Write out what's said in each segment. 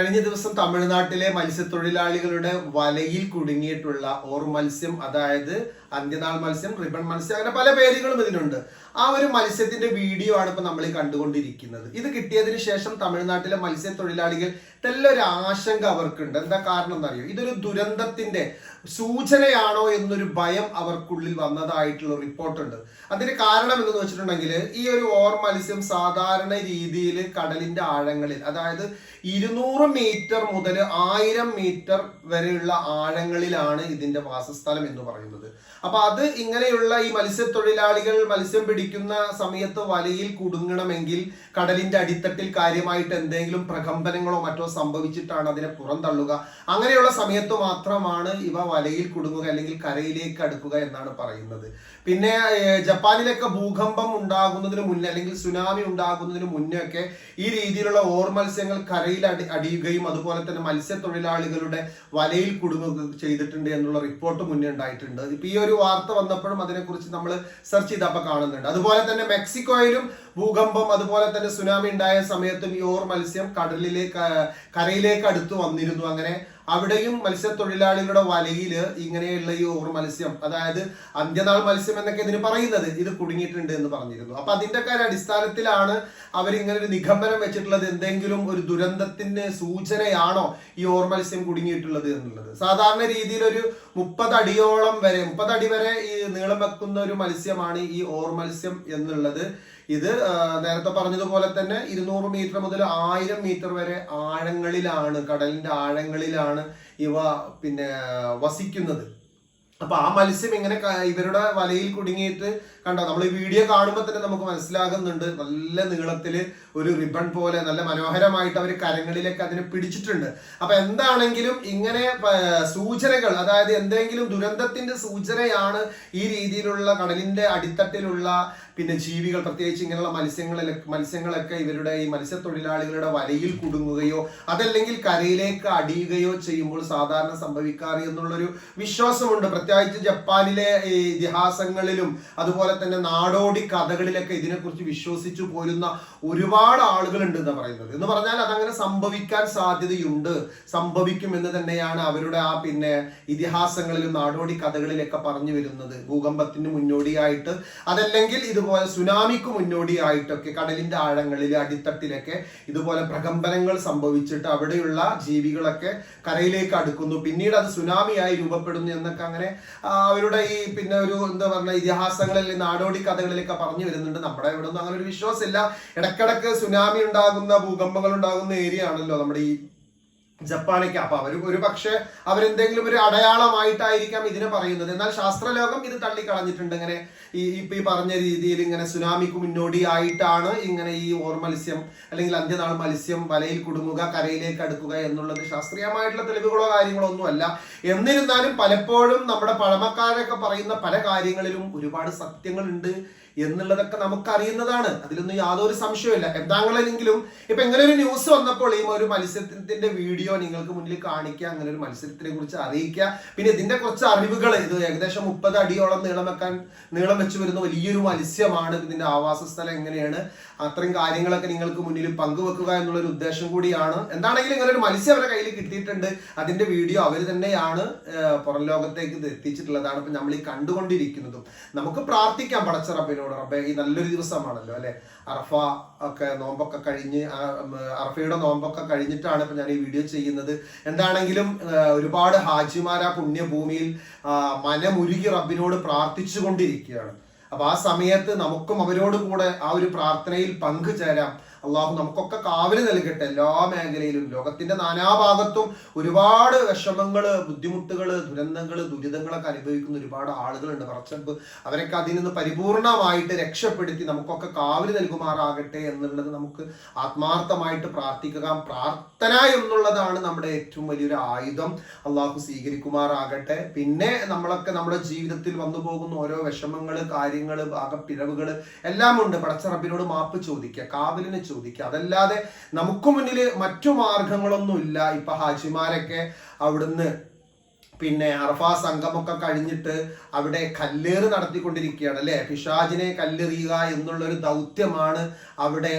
കഴിഞ്ഞ ദിവസം തമിഴ്നാട്ടിലെ മത്സ്യത്തൊഴിലാളികളുടെ വലയിൽ കുടുങ്ങിയിട്ടുള്ള ഓർ മത്സ്യം, അതായത് അന്ത്യനാൾ മത്സ്യം, റിബൺ മത്സ്യം, അങ്ങനെ പല പേരുകളും ഇതിനുണ്ട്. ആ ഒരു മത്സ്യത്തിന്റെ വീഡിയോ ആണ് ഇപ്പൊ നമ്മൾ കണ്ടുകൊണ്ടിരിക്കുന്നത്. ഇത് കിട്ടിയതിന് ശേഷം തമിഴ്നാട്ടിലെ മത്സ്യത്തൊഴിലാളികൾ നല്ലൊരു ആശങ്ക അവർക്കുണ്ട്. എന്താ കാരണം എന്നറിയോ? ഇതൊരു ദുരന്തത്തിന്റെ സൂചനയാണോ എന്നൊരു ഭയം അവർക്കുള്ളിൽ വന്നതായിട്ടുള്ള റിപ്പോർട്ടുണ്ട്. അതിന് കാരണം എന്തെന്ന് വെച്ചിട്ടുണ്ടെങ്കിൽ, ഈ ഒരു ഓർ മത്സ്യം സാധാരണ രീതിയിൽ കടലിന്റെ ആഴങ്ങളിൽ, അതായത് 200 മീറ്റർ മുതൽ 1000 മീറ്റർ വരെയുള്ള ആഴങ്ങളിലാണ് ഇതിന്റെ വാസസ്ഥലം എന്ന് പറയുന്നത്. അപ്പൊ അത് ഇങ്ങനെയുള്ള ഈ മത്സ്യത്തൊഴിലാളികൾ മത്സ്യം പിടിക്കുന്ന സമയത്ത് വലയിൽ കുടുങ്ങണമെങ്കിൽ കടലിന്റെ അടിത്തട്ടിൽ കാര്യമായിട്ട് എന്തെങ്കിലും പ്രകമ്പനങ്ങളോ മറ്റോ സംഭവിച്ചിട്ടാണ് അതിനെ പുറന്തള്ളുക. അങ്ങനെയുള്ള സമയത്ത് മാത്രമാണ് ഇവ വലയിൽ കുടുങ്ങുക അല്ലെങ്കിൽ കരയിലേക്ക് അടുക്കുക എന്നാണ് പറയുന്നത്. പിന്നെ ജപ്പാനിലൊക്കെ ഭൂകമ്പം ഉണ്ടാകുന്നതിന് മുന്നേ അല്ലെങ്കിൽ സുനാമി ഉണ്ടാകുന്നതിന് മുന്നേ ഒക്കെ ഈ രീതിയിലുള്ള ഓർ മത്സ്യങ്ങൾ കരയിൽ അടിയുകയും അതുപോലെ തന്നെ മത്സ്യത്തൊഴിലാളികളുടെ വലയിൽ കുടുങ്ങുകയും ചെയ്തിട്ടുണ്ട് എന്നുള്ള റിപ്പോർട്ട് മുന്നേ ഉണ്ടായിട്ടുണ്ട്. ഇപ്പൊ ഈ ഒരു വാർത്ത വന്നപ്പോഴും അതിനെക്കുറിച്ച് നമ്മൾ സെർച്ച് ചെയ്തപ്പോൾ കാണുന്നുണ്ട്. അതുപോലെ തന്നെ മെക്സിക്കോയിലും ഭൂകമ്പം അതുപോലെ തന്നെ സുനാമി ഉണ്ടായ സമയത്തും ഈ ഓർ മത്സ്യം കരയിലേക്ക് അടുത്ത് വന്നിരുന്നു. അങ്ങനെ അവിടെയും മത്സ്യത്തൊഴിലാളികളുടെ വലയിൽ ഇങ്ങനെയുള്ള ഈ ഓർ മത്സ്യം, അതായത് അന്ത്യനാൾ മത്സ്യം എന്നൊക്കെ ഇതിന് പറയുന്നത്, ഇത് കുടുങ്ങിയിട്ടുണ്ട് എന്ന് പറഞ്ഞിരുന്നു. അപ്പൊ അതിന്റെ അടിസ്ഥാനത്തിലാണ് അവരിങ്ങനെ ഒരു നിഗമനം വെച്ചിട്ടുള്ളത്, എന്തെങ്കിലും ഒരു ദുരന്തത്തിന്റെ സൂചനയാണോ ഈ ഓർ മത്സ്യം കുടുങ്ങിയിട്ടുള്ളത് എന്നുള്ളത്. സാധാരണ രീതിയിൽ ഒരു 30 അടിയോളം വരെ 30 അടി വരെ ഈ നീളം വെക്കുന്ന ഒരു മത്സ്യമാണ് ഈ ഓർ മത്സ്യം എന്നുള്ളത്. ഇത് നേരത്തെ പറഞ്ഞതുപോലെ തന്നെ 200 മീറ്റർ മുതൽ 1000 മീറ്റർ വരെ ആഴങ്ങളിലാണ്, കടലിന്റെ ആഴങ്ങളിലാണ് ഇവ വസിക്കുന്നത്. അപ്പൊ ആ മത്സ്യം ഇങ്ങനെ ഇവരുടെ വലയിൽ കുടുങ്ങിയിട്ട് കണ്ടോ, നമ്മൾ ഈ വീഡിയോ കാണുമ്പോൾ തന്നെ നമുക്ക് മനസ്സിലാകുന്നുണ്ട്. നല്ല നീളത്തില് ഒരു റിബൺ പോലെ നല്ല മനോഹരമായിട്ട് അവർ കരങ്ങളിലേക്ക് അതിനെ പിടിച്ചിട്ടുണ്ട്. അപ്പൊ എന്താണെങ്കിലും ഇങ്ങനെ സൂചനകൾ, അതായത് എന്തെങ്കിലും ദുരന്തത്തിന്റെ സൂചനയാണ് ഈ രീതിയിലുള്ള കടലിന്റെ അടിത്തട്ടിലുള്ള ജീവികൾ, പ്രത്യേകിച്ച് ഇങ്ങനെയുള്ള മത്സ്യങ്ങളൊക്കെ ഇവരുടെ ഈ മത്സ്യത്തൊഴിലാളികളുടെ വലയിൽ കുടുങ്ങുകയോ അതല്ലെങ്കിൽ കരയിലേക്ക് അടിയുകയോ ചെയ്യുമ്പോൾ സാധാരണ സംഭവിക്കാറ് എന്നുള്ളൊരു വിശ്വാസമുണ്ട്. പ്രത്യേകിച്ച് ജപ്പാനിലെ ഇതിഹാസങ്ങളിലും അതുപോലെ തന്നെ നാടോടി കഥകളിലൊക്കെ ഇതിനെക്കുറിച്ച് വിശ്വസിച്ചു പോരുന്ന ഒരുപാട് ആളുകളുണ്ട് എന്ന് പറയുന്നത്. എന്ന് പറഞ്ഞാൽ അതങ്ങനെ സംഭവിക്കാൻ സാധ്യതയുണ്ട്, സംഭവിക്കും എന്ന് തന്നെയാണ് അവരുടെ ആ ഇതിഹാസങ്ങളിലും നാടോടി കഥകളിലൊക്കെ പറഞ്ഞു വരുന്നത്. ഭൂകമ്പത്തിന് മുന്നോടിയായിട്ട് അതല്ലെങ്കിൽ ഇതുപോലെ സുനാമിക്ക് മുന്നോടിയായിട്ടൊക്കെ കടലിന്റെ ആഴങ്ങളിൽ അടിത്തട്ടിലൊക്കെ ഇതുപോലെ പ്രകമ്പനങ്ങൾ സംഭവിച്ചിട്ട് അവിടെയുള്ള ജീവികളൊക്കെ കരയിലേക്ക് അടുക്കുന്നു, പിന്നീട് അത് സുനാമിയായി രൂപപ്പെടുന്നു എന്നൊക്കെ അങ്ങനെ അവരുടെ ഈ ഒരു എന്താ പറയുക ഇതിഹാസങ്ങളിൽ നാടോടി കഥകളിലൊക്കെ പറഞ്ഞു വരുന്നുണ്ട്. നമ്മുടെ ഇവിടെ ഒന്നും അങ്ങനെ ഒരു വിശ്വാസമില്ല. ഇടക്കിടക്ക് സുനാമി ഉണ്ടാകുന്ന ഭൂകമ്പങ്ങൾ ഉണ്ടാകുന്ന ഏരിയ ആണല്ലോ നമ്മുടെ ഈ ജപ്പാനൊക്കെ. അപ്പൊ ഒരു പക്ഷെ അവരെന്തെങ്കിലും ഒരു അടയാളമായിട്ടായിരിക്കാം ഇതിനെ പറയുന്നത്. എന്നാൽ ശാസ്ത്രലോകം ഇത് തള്ളിക്കളഞ്ഞിട്ടുണ്ട്. ഇങ്ങനെ ഈ പറഞ്ഞ രീതിയിൽ ഇങ്ങനെ സുനാമിക്ക് മുന്നോടിയായിട്ടാണ് ഇങ്ങനെ ഈ ഓർ മത്സ്യം അല്ലെങ്കിൽ അന്ത്യനാൾ മത്സ്യം വലയിൽ കുടുങ്ങുക, കരയിലേക്ക് അടുക്കുക എന്നുള്ളത് ശാസ്ത്രീയമായിട്ടുള്ള തെളിവുകളോ കാര്യങ്ങളോ ഒന്നുമല്ല. എന്നിരുന്നാലും പലപ്പോഴും നമ്മുടെ പഴമക്കാരൊക്കെ പറയുന്ന പല കാര്യങ്ങളിലും ഒരുപാട് സത്യങ്ങളുണ്ട് എന്നുള്ളതൊക്കെ നമുക്കറിയുന്നതാണ്. അതിലൊന്നും യാതൊരു സംശയമില്ല. എന്താണെങ്കിലും ഇപ്പൊ എങ്ങനെ ഒരു ന്യൂസ് വന്നപ്പോൾ ഈ ഒരു മത്സ്യത്തിന്റെ വീഡിയോ നിങ്ങൾക്ക് മുന്നിൽ കാണിക്കുക, അങ്ങനെ ഒരു മത്സ്യത്തിനെ കുറിച്ച് അറിയിക്കുക, പിന്നെ ഇതിന്റെ കുറച്ച് അറിവുകൾ, ഇത് ഏകദേശം 30 അടിയോളം നീളം വെച്ച് വരുന്ന വലിയൊരു മത്സ്യമാണ്, ഇതിന്റെ ആവാസ സ്ഥലം എങ്ങനെയാണ്, അത്രയും കാര്യങ്ങളൊക്കെ നിങ്ങൾക്ക് മുന്നിൽ പങ്കുവെക്കുക എന്നുള്ളൊരു ഉദ്ദേശം കൂടിയാണ്. എന്താണെങ്കിലും ഇങ്ങനെ ഒരു മത്സ്യം അവരുടെ കയ്യിൽ കിട്ടിയിട്ടുണ്ട്. അതിന്റെ വീഡിയോ അവർ തന്നെയാണ് പുറം ലോകത്തേക്ക് ഇത് എത്തിച്ചിട്ടുള്ളതാണ് ഇപ്പൊ നമ്മൾ ഈ കണ്ടുകൊണ്ടിരിക്കുന്നതും. നമുക്ക് പ്രാർത്ഥിക്കാം പടച്ച റബ്ബിനോട്, റബ്ബേ ഈ നല്ലൊരു ദിവസമാണല്ലോ അല്ലെ, അറഫ ഒക്കെ നോമ്പൊക്കെ കഴിഞ്ഞ്, അറഫയുടെ നോമ്പൊക്കെ കഴിഞ്ഞിട്ടാണ് ഇപ്പൊ ഞാൻ ഈ വീഡിയോ ചെയ്യുന്നത്. എന്താണെങ്കിലും ഒരുപാട് ഹാജിമാർ ആ പുണ്യഭൂമിയിൽ മനമുരുകി റബ്ബിനോട് പ്രാർത്ഥിച്ചു കൊണ്ടിരിക്കുകയാണ്. അപ്പൊ ആ സമയത്ത് നമുക്കും അവരോട് കൂടെ ആ ഒരു പ്രാർത്ഥനയിൽ പങ്കുചേരാം. അള്ളാഹു നമുക്കൊക്കെ കാവല് നൽകട്ടെ. എല്ലാ മേഖലയിലും ലോകത്തിന്റെ നാനാഭാഗത്തും ഒരുപാട് വിഷമങ്ങള്, ബുദ്ധിമുട്ടുകള്, ദുരിതങ്ങളൊക്കെ അനുഭവിക്കുന്ന ഒരുപാട് ആളുകളുണ്ട്. പറച്ചമ്പ് അവരൊക്കെ അതിൽ നിന്ന് പരിപൂർണമായിട്ട് രക്ഷപ്പെടുത്തി നമുക്കൊക്കെ കാവല് നൽകുമാറാകട്ടെ എന്നുള്ളത് നമുക്ക് ആത്മാർത്ഥമായിട്ട് പ്രാർത്ഥിക്കുക. പ്രാർത്ഥന എന്നുള്ളതാണ് നമ്മുടെ ഏറ്റവും വലിയൊരു ആയുധം. അള്ളാഹു സ്വീകരിക്കുമാറാകട്ടെ. പിന്നെ നമ്മളൊക്കെ നമ്മുടെ ജീവിതത്തിൽ വന്നു പോകുന്ന ഓരോ വിഷമങ്ങള്, കാര്യങ്ങള്, പിഴവുകള് എല്ലാം ഉണ്ട്. പടച്ച റബ്ബിനോട് മാപ്പ് ചോദിക്കുക, കാവലിന് ചോദിക്കുക. അതല്ലാതെ നമുക്ക് മുന്നിൽ മറ്റു മാർഗങ്ങളൊന്നുമില്ല. ഇപ്പൊ ഹാജിമാരൊക്കെ അവിടുന്ന് പിന്നെ അറഫ സംഗമൊക്കെ കഴിഞ്ഞിട്ട് അവിടെ കല്ലേറ് നടത്തിക്കൊണ്ടിരിക്കുകയാണ് അല്ലെ. പിശാചിനെ കല്ലെറിയുക എന്നുള്ളൊരു ദൗത്യമാണ് അവിടെ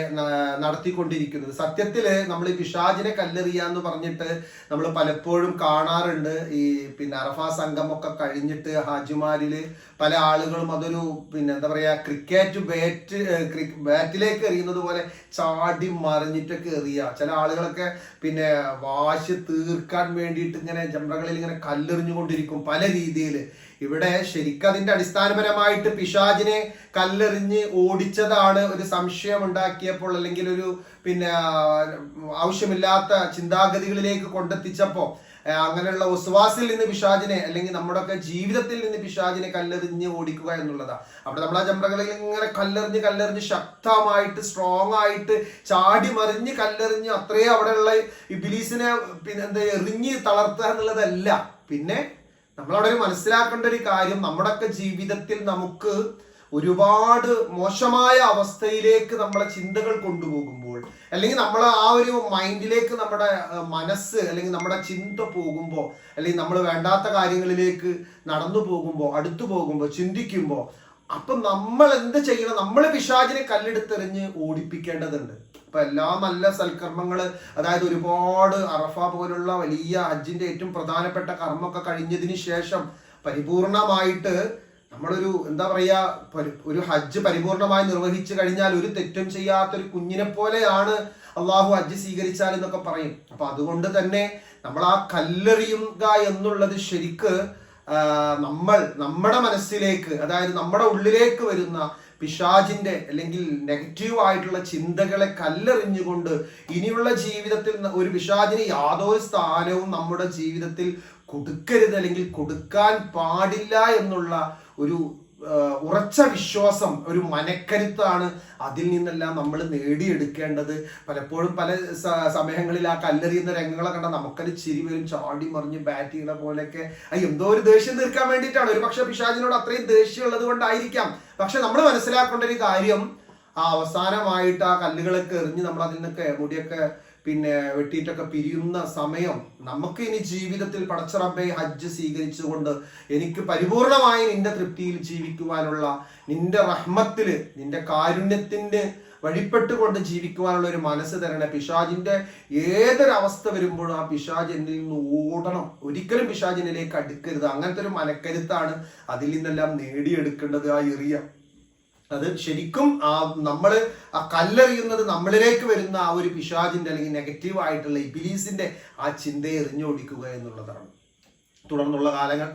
നടത്തിക്കൊണ്ടിരിക്കുന്നത്. സത്യത്തില് നമ്മൾ ഈ പിശാചിനെ കല്ലെറിയുക എന്ന് പറഞ്ഞിട്ട് നമ്മൾ പലപ്പോഴും കാണാറുണ്ട്. ഈ പിന്നെ അറഫ സംഗമൊക്കെ കഴിഞ്ഞിട്ട് ഹാജിമാരില് പല ആളുകളും അതൊരു പിന്നെ എന്താ പറയാ ബാറ്റിലേക്ക് എറിയുന്നത് പോലെ ചാടി മറിഞ്ഞിട്ടൊക്കെ എറിയുക. ചില ആളുകളൊക്കെ പിന്നെ വാശി തീർക്കാൻ വേണ്ടിയിട്ട് ഇങ്ങനെ ജംറകളിൽ ഇങ്ങനെ കല്ലെറിഞ്ഞുകൊണ്ടിരിക്കും പല രീതിയിൽ. ഇവിടെ ശരിക്കും അതിന്റെ അടിസ്ഥാനപരമായിട്ട് പിശാചിനെ കല്ലെറിഞ്ഞ് ഓടിച്ചതാണ് ഒരു സംശയം ഉണ്ടാക്കിയപ്പോൾ, അല്ലെങ്കിൽ ഒരു പിന്നെ ആവശ്യമില്ലാത്ത ചിന്താഗതികളിലേക്ക് കൊണ്ടെത്തിച്ചപ്പോ അങ്ങനെയുള്ള വസ്വാസിൽ നിന്ന് പിശാചിനെ, അല്ലെങ്കിൽ നമ്മുടെയൊക്കെ ജീവിതത്തിൽ നിന്ന് പിശാചിനെ കല്ലെറിഞ്ഞ് ഓടിക്കുക എന്നുള്ളതാണ്. അവിടെ നമ്മൾ ആ ജംറകളിൽ ഇങ്ങനെ കല്ലെറിഞ്ഞ് ശക്തമായിട്ട് സ്ട്രോങ് ആയിട്ട് ചാടി മറിഞ്ഞ് കല്ലെറിഞ്ഞ് അത്രേ അവിടെയുള്ള ഇബ്ലീസിനെ പിന്നെ എന്താ എറിഞ്ഞ് തളർത്തുക എന്നുള്ളതല്ല. പിന്നെ നമ്മളവിടെ ഒരു മനസ്സിലാക്കേണ്ട ഒരു കാര്യം, നമ്മുടെയൊക്കെ ജീവിതത്തിൽ നമുക്ക് ഒരുപാട് മോശമായ അവസ്ഥയിലേക്ക് നമ്മളെ ചിന്തകൾ കൊണ്ടുപോകുമ്പോൾ, അല്ലെങ്കിൽ നമ്മൾ ആ ഒരു മൈൻഡിലേക്ക് നമ്മുടെ മനസ്സ് അല്ലെങ്കിൽ നമ്മുടെ ചിന്ത പോകുമ്പോൾ, അല്ലെങ്കിൽ നമ്മൾ വേണ്ടാത്ത കാര്യങ്ങളിലേക്ക് നടന്നു പോകുമ്പോൾ, അടുത്തു പോകുമ്പോൾ, ചിന്തിക്കുമ്പോൾ, അപ്പൊ നമ്മൾ എന്ത് ചെയ്യണം? നമ്മൾ പിശാചിനെ കല്ലെടുത്തെറിഞ്ഞ് ഓടിപ്പിക്കേണ്ടതുണ്ട്. അപ്പൊ എല്ലാ നല്ല സൽക്കർമ്മങ്ങള്, അതായത് ഒരുപാട് അറഫ പോലുള്ള വലിയ ഹജ്ജിന്റെ ഏറ്റവും പ്രധാനപ്പെട്ട കർമ്മമൊക്കെ കഴിഞ്ഞതിന് ശേഷം പരിപൂർണമായിട്ട് നമ്മളൊരു എന്താ പറയാ ഒരു ഹജ്ജ് പരിപൂർണമായി നിർവഹിച്ചു കഴിഞ്ഞാൽ ഒരു തെറ്റും ചെയ്യാത്തൊരു കുഞ്ഞിനെ പോലെയാണ് അള്ളാഹു ഹജ്ജ് സ്വീകരിച്ചാൽ എന്നൊക്കെ പറയും. അപ്പൊ അതുകൊണ്ട് തന്നെ നമ്മൾ ആ കല്ലെറിയുക എന്നുള്ളത് ശരിക്ക് നമ്മുടെ മനസ്സിലേക്ക്, അതായത് നമ്മുടെ ഉള്ളിലേക്ക് വരുന്ന പിശാചിന്റെ അല്ലെങ്കിൽ നെഗറ്റീവ് ആയിട്ടുള്ള ചിന്തകളെ കല്ലെറിഞ്ഞുകൊണ്ട് ഇനിയുള്ള ജീവിതത്തിൽ ഒരു പിശാചിന് യാതൊരു സ്ഥാനവും നമ്മുടെ ജീവിതത്തിൽ കൊടുക്കരുത്, അല്ലെങ്കിൽ കൊടുക്കാൻ പാടില്ല എന്നുള്ള ഒരു ഉറച്ച വിശ്വാസം, ഒരു മനക്കരുത്താണ് അതിൽ നിന്നെല്ലാം നമ്മൾ നേടിയെടുക്കേണ്ടത്. പലപ്പോഴും പല സമയങ്ങളിൽ ആ കല്ലെറിയുന്ന രംഗങ്ങളെ കണ്ടാൽ നമുക്കത് ചിരി വരും, ചാടി മറിഞ്ഞ് ബാറ്റ് ചെയ്യുന്ന പോലെയൊക്കെ. എന്തോ ഒരു ദേഷ്യം തീർക്കാൻ വേണ്ടിയിട്ടാണ്. ഒരു പക്ഷെ പിശാചിനോട് അത്രയും ദേഷ്യം ഉള്ളത് കൊണ്ടായിരിക്കാം. പക്ഷെ നമ്മൾ മനസ്സിലാക്കേണ്ട ഒരു കാര്യം, ആ അവസാനമായിട്ട് ആ കല്ലുകളൊക്കെ എറിഞ്ഞ് നമ്മൾ അതിൽ നിന്നൊക്കെ മുടിയൊക്കെ പിന്നെ വെട്ടിയിട്ടൊക്കെ പിരിയുന്ന സമയം, നമുക്ക് ഇനി ജീവിതത്തിൽ പടച്ച റബ്ബേ ഹജ്ജ് സ്വീകരിച്ചുകൊണ്ട് എനിക്ക് പരിപൂർണമായി നിന്റെ തൃപ്തിയിൽ ജീവിക്കുവാനുള്ള, നിന്റെ റഹ്മത്തില്, നിന്റെ കാരുണ്യത്തിന്റെ വഴിപ്പെട്ടുകൊണ്ട് ജീവിക്കുവാനുള്ള ഒരു മനസ്സ് തരണേ. പിശാചിന്റെ ഏതൊരവസ്ഥ വരുമ്പോഴും ആ പിശാച് എന്നിൽ നിന്ന് ഓടണം, ഒരിക്കലും പിശാചിനിലേക്ക് അടുക്കരുത്. അങ്ങനത്തെ ഒരു മനക്കരുത്താണ് അതിൽ നിന്നെല്ലാം നേടിയെടുക്കേണ്ടത്. ആ എറിയ അത് ശരിക്കും നമ്മള് ആ കല്ലെറിയുന്നത് നമ്മളിലേക്ക് വരുന്ന ആ ഒരു പിശാചിന്റെ അല്ലെങ്കിൽ നെഗറ്റീവ് ആയിട്ടുള്ള ഇബ്ലീസിന്റെ ആ ചിന്തയെ എറിഞ്ഞോടിക്കുക എന്നുള്ളതാണ്. തുടർന്നുള്ള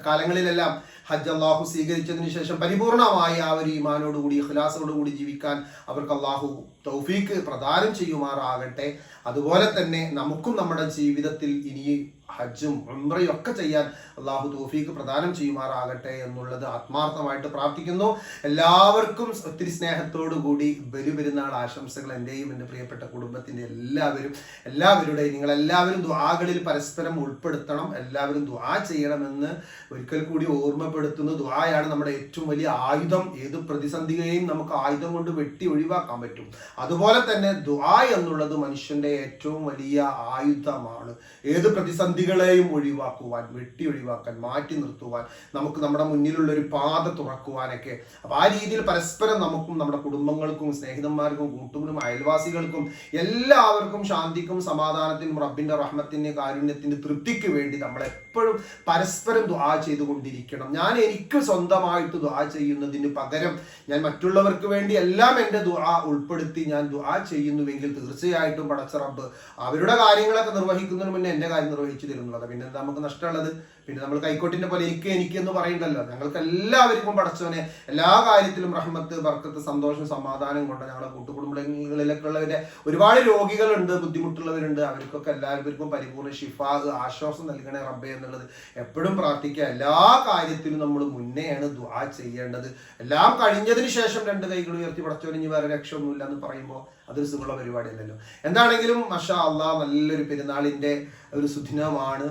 കാലങ്ങളിലെല്ലാം ഹജ്ജ് അള്ളാഹു സ്വീകരിച്ചതിന് ശേഷം പരിപൂർണമായി ആ ഒരു ഈമാനോടുകൂടി ഇഖ്ലാസോടുകൂടി ജീവിക്കാൻ അവർക്ക് അള്ളാഹു തൗഫീക്ക് പ്രദാനം ചെയ്യുമാറാകട്ടെ. അതുപോലെ തന്നെ നമുക്കും നമ്മുടെ ജീവിതത്തിൽ ഇനി ഹജ്ജും ഉംറയും ഒക്കെ ചെയ്യാൻ അള്ളാഹു തൗഫീക്ക് പ്രദാനം ചെയ്യുമാറാകട്ടെ എന്നുള്ളത് ആത്മാർത്ഥമായിട്ട് പ്രാർത്ഥിക്കുന്നു. എല്ലാവർക്കും ഒത്തിരി സ്നേഹത്തോടു കൂടി ബലിപെരുന്നാൾ ആശംസകൾ എൻ്റെയും എൻ്റെ പ്രിയപ്പെട്ട കുടുംബത്തിൻ്റെ എല്ലാവരുടെയും. നിങ്ങളെല്ലാവരും ദുആകളിൽ പരസ്പരം ഉൾപ്പെടുത്തണം, എല്ലാവരും ദുആ ചെയ്യണമെന്ന് ഒരിക്കൽ കൂടി ഓർമ്മപ്പെടുത്തുന്നു. ദുആയാണ് നമ്മുടെ ഏറ്റവും വലിയ ആയുധം. ഏത് പ്രതിസന്ധിയെയും നമുക്ക് ആയുധം കൊണ്ട് വെട്ടി ഒഴിവാക്കാൻ പറ്റും. അതുപോലെ തന്നെ ദുആ എന്നുള്ളത് മനുഷ്യന്റെ ഏറ്റവും വലിയ ആയുധമാണ്. ഏത് പ്രതിസന്ധികളെയും ഒഴിവാക്കുവാൻ, വെട്ടി ഒഴിവാക്കാൻ, മാറ്റി നിർത്തുവാൻ, നമുക്ക് നമ്മുടെ മുന്നിലുള്ള ഒരു പാത തുറക്കുവാനൊക്കെ. അപ്പൊ ആ രീതിയിൽ പരസ്പരം നമുക്കും നമ്മുടെ കുടുംബങ്ങൾക്കും സ്നേഹിതന്മാർക്കും കൂട്ടുകുടുംബം അയൽവാസികൾക്കും എല്ലാവർക്കും ശാന്തിക്കും സമാധാനത്തിനും റബ്ബിന്റെ റഹ്മത്തിന്റെ കാരുണ്യത്തിന്റെ തൃപ്തിക്ക് വേണ്ടി നമ്മളെപ്പോഴും പരസ്പരം ദുആ ചെയ്തുകൊണ്ടിരിക്കണം. ഞാൻ എനിക്ക് സ്വന്തമായിട്ട് ദുആ ചെയ്യുന്നതിന് പകരം ഞാൻ മറ്റുള്ളവർക്ക് വേണ്ടി എല്ലാം എൻ്റെ ദുആ ഉൾപ്പെടുത്തി ഞാൻ ദുആ ചെയ്യുന്നുവെങ്കിൽ തീർച്ചയായിട്ടും പടച്ച റബ്ബ് അവരുടെ കാര്യങ്ങളൊക്കെ നിർവഹിക്കുന്നതിന് മുന്നേ എൻ്റെ കാര്യം നിർവഹിച്ചു തരുന്നുള്ളത്. പിന്നെ എന്താ നമുക്ക് നഷ്ടമുള്ളത്? പിന്നെ നമ്മൾ കൈക്കോട്ടിന്റെ പോലെ എനിക്ക് എന്ന് പറയണ്ടല്ലോ. ഞങ്ങൾക്ക് എല്ലാവർക്കും പടച്ചവനെ എല്ലാ കാര്യത്തിലും റഹ്മത്ത്, ബർക്കത്ത്, സന്തോഷം, സമാധാനം കൊണ്ട് ഞങ്ങളുടെ കൂട്ടുകുടുംബങ്ങളിലൊക്കെ ഉള്ളവരുടെ ഒരുപാട് രോഗികളുണ്ട്, ബുദ്ധിമുട്ടുള്ളവരുണ്ട്. അവർക്കൊക്കെ എല്ലാവർക്കും പരിപൂർണ്ണ ഷിഫാ, ആശ്വാസം നൽകണേ റബ്ബേ എന്നുള്ളത് എപ്പോഴും പ്രാർത്ഥിക്കുക. എല്ലാ കാര്യത്തിലും നമ്മൾ മുന്നെയാണ് ദുആ ചെയ്യേണ്ടത്. എല്ലാം കഴിഞ്ഞതിന് ശേഷം രണ്ട് കൈകൾ ഉയർത്തി പടച്ചവനെ ഇനി വേറെ രക്ഷയൊന്നുമില്ല എന്ന് പറയുമ്പോൾ അതൊരു സുഖമുള്ള പരിപാടിയല്ലല്ലോ. എന്താണെങ്കിലും മാഷാ അല്ലാഹ് നല്ലൊരു പെരുന്നാളിന്റെ ഒരു സുദിനമാണ്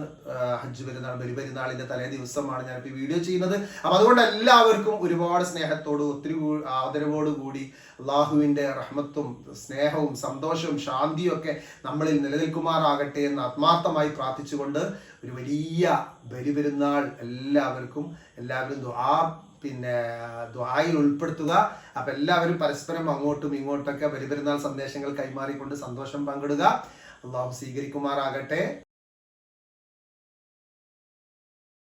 ഹജ്ജ് പെരുന്നാൾ. പെരുന്നാളിന്റെ തലേ ദിവസമാണ് ഞാനിപ്പോൾ ഈ വീഡിയോ ചെയ്യുന്നത്. അപ്പൊ അതുകൊണ്ട് എല്ലാവർക്കും ഒരുപാട് സ്നേഹത്തോട് ഒത്തിരി ആദരവോട് കൂടി അള്ളാഹുവിന്റെ റഹ്മത്തും സ്നേഹവും സന്തോഷവും ശാന്തിയും ഒക്കെ നമ്മളിൽ നിലനിൽക്കുമാറാകട്ടെ എന്ന് ആത്മാർത്ഥമായി പ്രാർത്ഥിച്ചുകൊണ്ട് ഒരു വലിയ ബലിപെരുന്നാൾ എല്ലാവരും ദുആയിൽ ഉൾപ്പെടുത്തുക. അപ്പൊ എല്ലാവരും പരസ്പരം അങ്ങോട്ടും ഇങ്ങോട്ടൊക്കെ ബലിപെരുന്നാൾ സന്ദേശങ്ങൾ കൈമാറിക്കൊണ്ട് സന്തോഷം പങ്കിടുക. അള്ളാഹു സ്വീകരിക്കുമാറാകട്ടെ.